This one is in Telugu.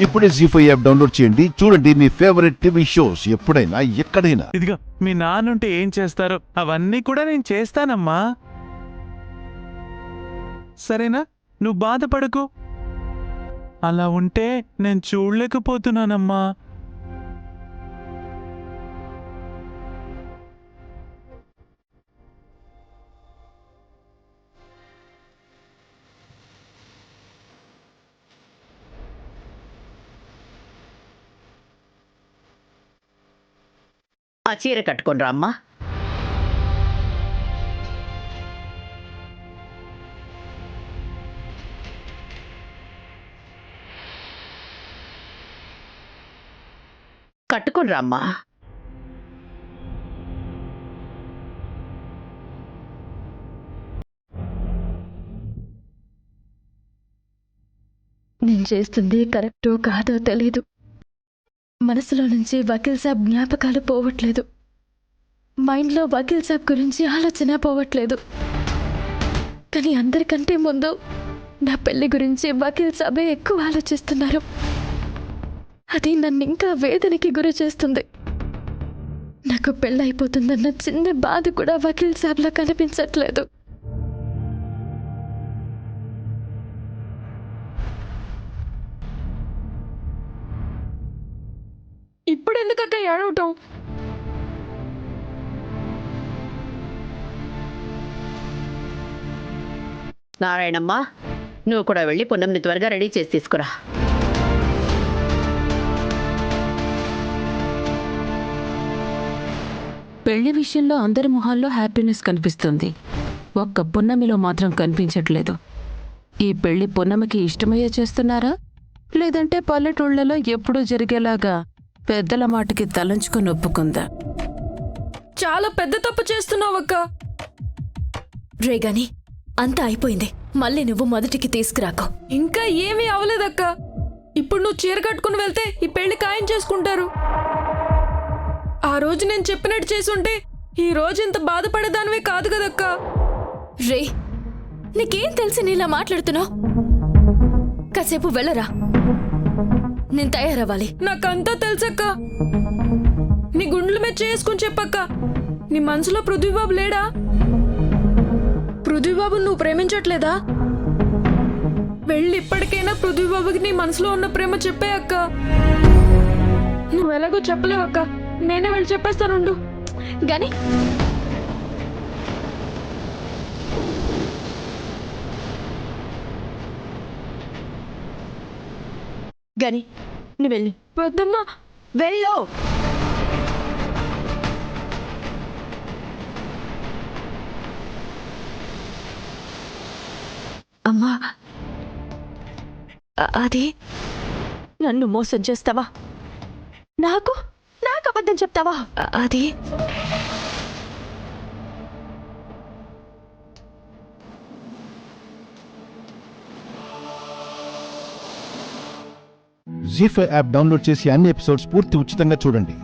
ఇప్పుడే జీ5 యాప్ డౌన్లోడ్ చేయండి. చూడండి మీ ఫేవరెట్ టీవీ షోస్ ఎప్పుడైనా ఎక్కడైనా. ఇదిగో మీ నాన్నుంటే ఏం చేస్తారో అవన్నీ కూడా నేను చేస్తానమ్మా. సరేనా? నువ్వు బాధపడకు. అలా ఉంటే నేను చూడలేకపోతున్నానమ్మా. ఆ చీర కట్టుకొని రామ్మా. కట్టుకొని రామ్మా. నేను చేస్తుంది కరెక్టో కాదో తెలీదు. మనసులో నుంచి వకీల్ సాబ్ జ్ఞాపకాలు పోవట్లేదు. మైండ్లో వకీల్ సాబ్ గురించి ఆలోచన పోవట్లేదు. కానీ అందరికంటే ముందు నా పెళ్లి గురించి వకీల్ సాబే ఎక్కువ ఆలోచిస్తున్నారు. అది నన్ను ఇంకా వేదనకి గురి చేస్తుంది. నాకు పెళ్ళైపోతుందన్న చిన్న బాధ కూడా వకీల్ సాబ్లో కనిపించట్లేదు. ఇప్పుడు ఎందుకక్క ఏడవటం? నారాయణమ్మ, నువ్వు కూడా వెళ్ళి పున్నంని త్వరగా రెడీ చేసి తీసుకురా. పెళ్లి విషయంలో అందరి మొహాల్లో హ్యాపీనెస్ కనిపిస్తుంది. ఒక్క పున్నమిలో మాత్రం కనిపించట్లేదు. ఈ పెళ్లి పున్నమికి ఇష్టమయ్యే చేస్తున్నారా, లేదంటే పల్లెటూళ్లలో ఎప్పుడూ జరిగేలాగా పెద్దల మాటకి తలంచుకొని ఒప్పుకుందా? చాలా పెద్ద తప్పు చేస్తున్నావక్క. రేగాని అంతా అయిపోయింది. మళ్ళీ నువ్వు మొదటికి తీసుకురాకు. ఇంకా ఏమీ అవలేదక్క. ఇప్పుడు నువ్వు చీర కట్టుకుని వెళ్తే ఈ పెళ్లి ఖాయం చేసుకుంటారు. ఆ రోజు నేను చెప్పినట్టు చేసుంటే ఈ రోజు ఇంత బాధపడేదానివే కాదు కదక్క. రే, నీకేం తెలిసి నీలా మాట్లాడుతున్నావు? కాసేపు వెళ్ళరా, నేను తయారవ్వాలి. నాకంతా తెలుసక్క. నీ గుండెల మీద చేసుకుని చెప్పక్క. నీ మనసులో పృథ్వీబాబు లేడా? పృథ్వీబాబు నువ్వు ప్రేమించట్లేదా? వెళ్ళి ఇప్పటికైనా పృథ్వీబాబుకి నీ మనసులో ఉన్న ప్రేమ చెప్పే అక్క. నువ్వు ఎలాగో చెప్పలేవు అక్క, నేనే వెళ్ళి చెప్పేస్తానుండు. గాని గని నువ్వు వెళ్ళి వద్దమ్మా. వెళ్ళు. అమ్మా, అది నన్ను మోసం చేస్తావా? నాకు నాకు అబద్ధం చెప్తావా? అది జీ5 యాప్ డౌన్లోడ్ చేసి అన్ని ఎపిసోడ్స్ పూర్తి ఉచితంగా చూడండి.